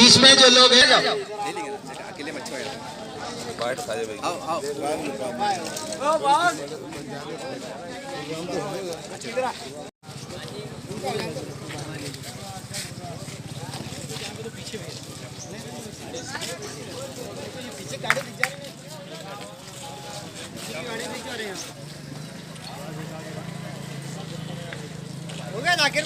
बीच में जो लोग हैं हो गया ना आखिर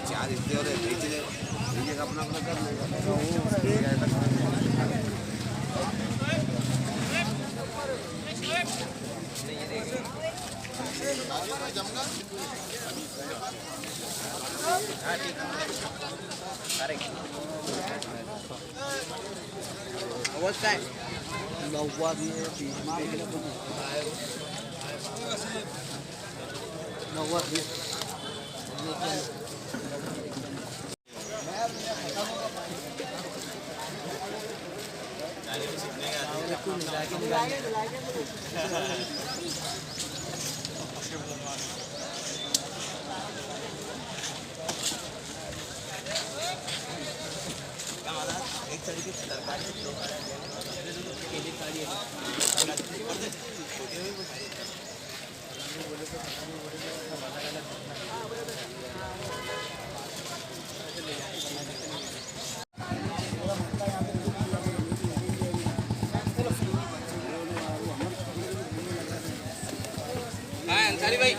चार हिस्से और अपना अपना कर अवस्था है अंसारी भाई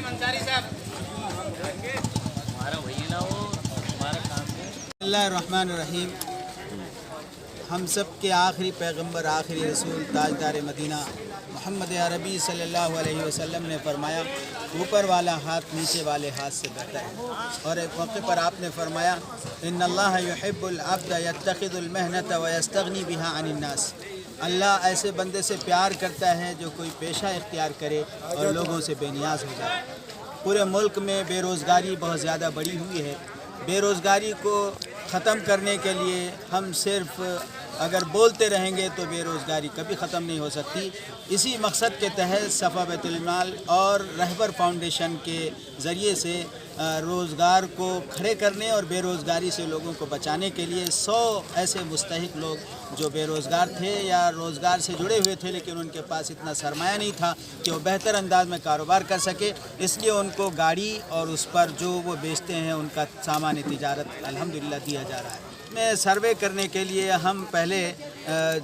अंसारी साहब हमारा वही ना वो हमारा काम है। बिस्मिल्लाहिर्रहमानिर्रहीम। हम सब के आखिरी पैगंबर आखिरी रसूल ताजदार मदीना मोहम्मद अरबी सल्लल्लाहु अलैहि वसल्लम ने फरमाया ऊपर वाला हाथ नीचे वाले हाथ से बेहतर है। और एक मौके पर आपने फरमाया इन्नल्लाह युहिब्बुल अब्द यत्तखिज़ुल मेहनत व यस्तगनी बिहा अनिन नास। अल्लाह ऐसे बंदे से प्यार करता है जो कोई पेशा इख्तियार करे और लोगों से बेनियाज हो जाए। पूरे मुल्क में बेरोज़गारी बहुत ज़्यादा बढ़ी हुई है। बेरोज़गारी को ख़त्म करने के लिए हम सिर्फ़ अगर बोलते रहेंगे तो बेरोज़गारी कभी ख़त्म नहीं हो सकती। इसी मकसद के तहत सफ़ा बैतुल माल और रहबर फाउंडेशन के ज़रिए से रोज़गार को खड़े करने और बेरोज़गारी से लोगों को बचाने के लिए 100 ऐसे मुस्तहिक लोग जो बेरोज़गार थे या रोज़गार से जुड़े हुए थे लेकिन उनके पास इतना सरमाया नहीं था कि वो बेहतर अंदाज में कारोबार कर सके, इसलिए उनको गाड़ी और उस पर जो वो बेचते हैं उनका सामान तिजारत अल्हम्दुलिल्लाह दिया जा रहा है। में सर्वे करने के लिए हम पहले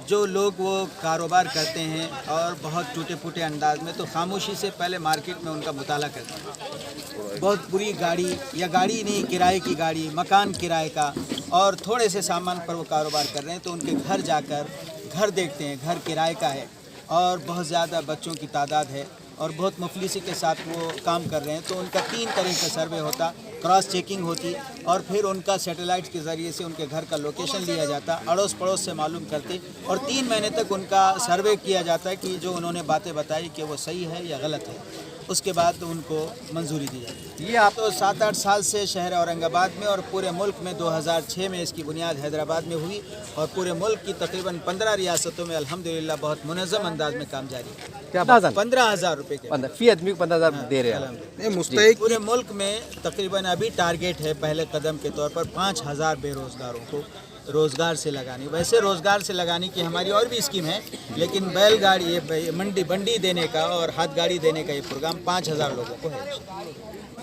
जो लोग वो कारोबार करते हैं और बहुत टूटे फूटे अंदाज में तो खामोशी से पहले मार्केट में उनका मुताला करते हैं। बहुत बुरी गाड़ी या गाड़ी नहीं किराए की गाड़ी, मकान किराए का और थोड़े से सामान पर वो कारोबार कर रहे हैं तो उनके घर जाकर घर देखते हैं, घर किराए का है और बहुत ज़्यादा बच्चों की तादाद है और बहुत मुफलिसी के साथ वो काम कर रहे हैं। तो उनका 3 तरह का सर्वे होता, क्रॉस चेकिंग होती और फिर उनका सैटेलाइट के ज़रिए से उनके घर का लोकेशन लिया जाता, अड़ोस पड़ोस से मालूम करते और 3 महीने तक उनका सर्वे किया जाता है कि जो उन्होंने बातें बताई कि वो सही है या गलत है। उसके बाद तो उनको मंजूरी दी जाती है। ये आप तो 7-8 साल से शहर औरंगाबाद में और पूरे मुल्क में 2006 में इसकी बुनियाद हैदराबाद में हुई और पूरे मुल्क की तकरीबन 15 रियासतों में अल्हम्दुलिल्लाह बहुत मुनज़्ज़म अंदाज में काम जारी है। क्या 15,000 रुपये के फी आदमी को 15,000 दे रहे हैं। मुस्तहिक पूरे मुल्क में तकरीबन अभी टारगेट है पहले कदम के तौर पर 5,000 बेरोज़गारों को रोज़गार से लगानी। वैसे रोज़गार से लगाने की हमारी और भी स्कीम है लेकिन बैलगाड़ी ये मंडी देने का और हाथ गाड़ी देने का ये प्रोग्राम 5,000 लोगों को है।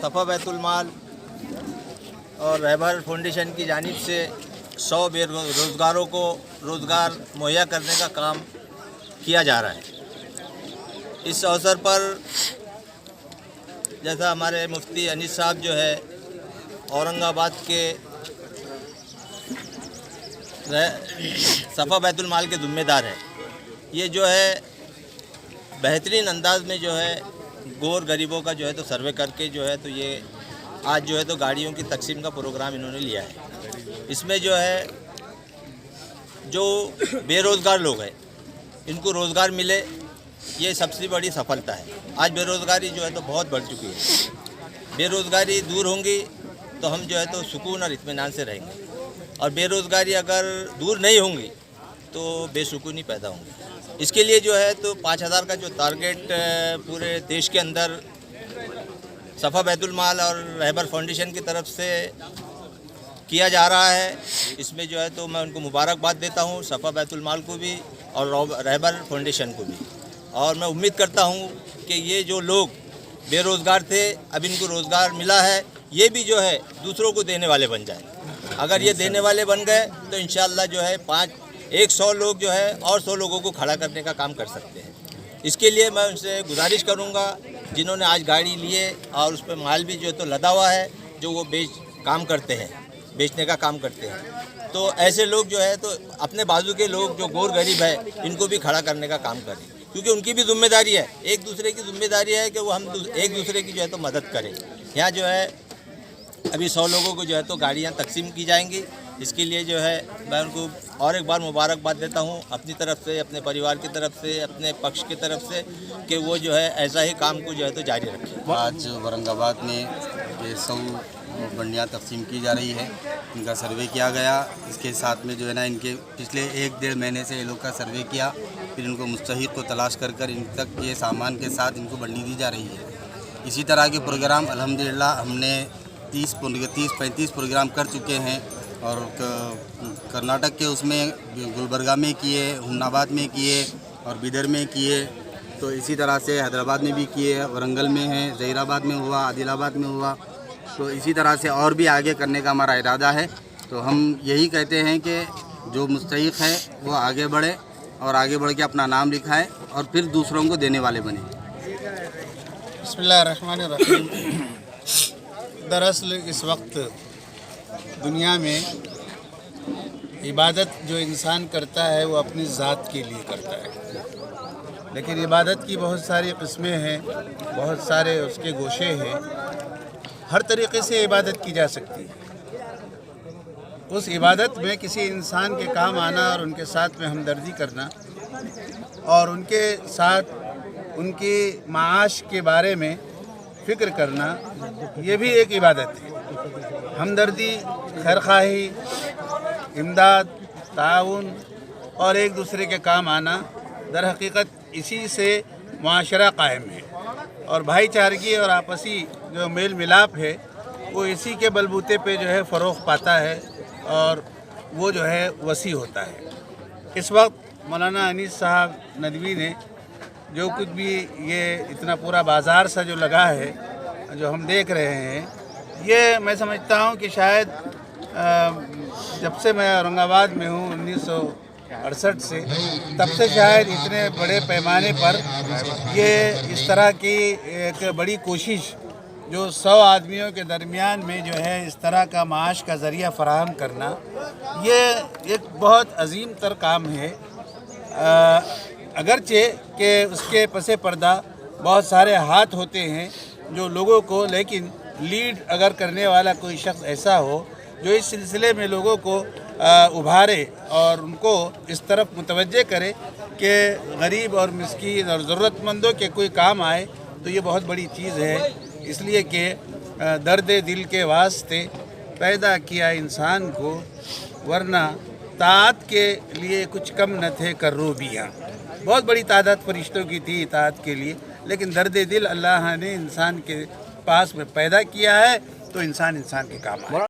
सफ़ा बैतुल माल और रहबर फाउंडेशन की जानिब से 100 बेरोज़गारों को रोज़गार मुहैया करने का काम किया जा रहा है। इस अवसर पर जैसा हमारे मुफ्ती अनीस साहब जो है औरंगाबाद के सफ़ा बैतुल माल के ज़िम्मेदार है, ये जो है बेहतरीन अंदाज में जो है गोर गरीबों का जो है तो सर्वे करके जो है तो ये आज जो है तो गाड़ियों की तकसीम का प्रोग्राम इन्होंने लिया है। इसमें जो है जो बेरोज़गार लोग हैं इनको रोज़गार मिले, ये सबसे बड़ी सफलता है। आज बेरोज़गारी जो है तो बहुत बढ़ चुकी है। बेरोज़गारी दूर होंगी तो हम जो है तो सुकून और इत्मीनान से रहेंगे, और बेरोज़गारी अगर दूर नहीं होंगी तो बेसुकूनी पैदा होंगी। इसके लिए जो है तो 5000 का जो टारगेट पूरे देश के अंदर सफ़ा बैतुल माल और रहबर फाउंडेशन की तरफ से किया जा रहा है, इसमें जो है तो मैं उनको मुबारकबाद देता हूँ, सफ़ा बैतुल माल को भी और रहबर फाउंडेशन को भी। और मैं उम्मीद करता हूँ कि ये जो लोग बेरोज़गार थे अब इनको रोज़गार मिला है, ये भी जो है दूसरों को देने वाले बन जाए। अगर ये देने वाले बन गए तो इंशाअल्लाह जो है 100 लोग जो है और 100 लोगों को खड़ा करने का काम कर सकते हैं। इसके लिए मैं उनसे गुजारिश करूंगा जिन्होंने आज गाड़ी लिए और उस पर माल भी जो है तो लदा हुआ है, जो वो बेचने का काम करते हैं, तो ऐसे लोग जो है तो अपने बाजू के लोग जो गौर गरीब है इनको भी खड़ा करने का काम करें, क्योंकि उनकी भी जिम्मेदारी है, एक दूसरे की जिम्मेदारी है कि वो हम एक दूसरे की जो है तो मदद करें। यहाँ जो है अभी 100 लोगों को जो है तो गाड़ियाँ तकसीम की जाएंगी। इसके लिए जो है मैं उनको और एक बार मुबारकबाद देता हूँ अपनी तरफ से, अपने परिवार की तरफ से, अपने पक्ष की तरफ से, कि वो जो है ऐसा ही काम को जो है तो जारी रखें। आज औरंगाबाद में ये 100 बंडियाँ तकसीम की जा रही है, इनका सर्वे किया गया। इसके साथ में जो है ना इनके पिछले 1-1.5 महीने से ये लोग का सर्वे किया, फिर इनको मुस्तहिक को तलाश कर इन तक ये सामान के साथ इनको बंडी दी जा रही है। इसी तरह के प्रोग्राम अल्हम्दुलिल्लाह हमने 30-35 प्रोग्राम कर चुके हैं, और कर्नाटक के उसमें गुलबर्गा में किए, हुमनाबाद में किए और बिदर में किए, तो इसी तरह से हैदराबाद में भी किए, वरंगल में है, ज़हीराबाद में हुआ, आदिलाबाद में हुआ, तो इसी तरह से और भी आगे करने का हमारा इरादा है। तो हम यही कहते हैं कि जो मुस्तहिक है वो आगे बढ़े और आगे बढ़ के अपना नाम लिखाए और फिर दूसरों को देने वाले बने। बिस्मिल्लाहिर्रहमानिर्रहीम। दरअसल इस वक्त दुनिया में इबादत जो इंसान करता है वो अपनी ज़ात के लिए करता है, लेकिन इबादत की बहुत सारी किस्में हैं, बहुत सारे उसके गोशे हैं, हर तरीक़े से इबादत की जा सकती है। उस इबादत में किसी इंसान के काम आना और उनके साथ में हमदर्दी करना और उनके साथ उनकी माआश के बारे में फ़िक्र करना, ये भी एक इबादत है। हमदर्दी, खैरख्वाही, इमदाद, ताउन और एक दूसरे के काम आना, दर हकीकत इसी से मुआशरा कायम है, और भाईचारगी और आपसी जो मेल मिलाप है वो इसी के बलबूते पे जो है फ़रोग़ पाता है और वो जो है वसी होता है। इस वक्त मौलाना अनीस साहब नदवी ने जो कुछ भी ये इतना पूरा बाज़ार सा जो लगा है, जो हम देख रहे हैं, ये मैं समझता हूँ कि शायद जब से मैं औरंगाबाद में हूँ 1968 से, तब से शायद इतने बड़े पैमाने पर ये इस तरह की एक बड़ी कोशिश जो 100 आदमियों के दरमियान में जो है इस तरह का माश का ज़रिया फ़राहम करना, ये एक बहुत अजीम तर काम है। अगरचे कि उसके पसे पर्दा बहुत सारे हाथ होते हैं जो लोगों को, लेकिन लीड अगर करने वाला कोई शख्स ऐसा हो जो इस सिलसिले में लोगों को उभारे और उनको इस तरफ मुतवज्जे करे कि गरीब और मिस्कीन और ज़रूरतमंदों के कोई काम आए, तो ये बहुत बड़ी चीज़ है। इसलिए कि दर्द दिल के वास्ते पैदा किया इंसान को, वरना ताअत के लिए कुछ कम न थे कर्रूबियाँ। बहुत बड़ी तादाद फरिश्तों की थी इताअत के लिए, लेकिन दर्द दिल अल्लाह ने इंसान के पास में पैदा किया है, तो इंसान के काम आए।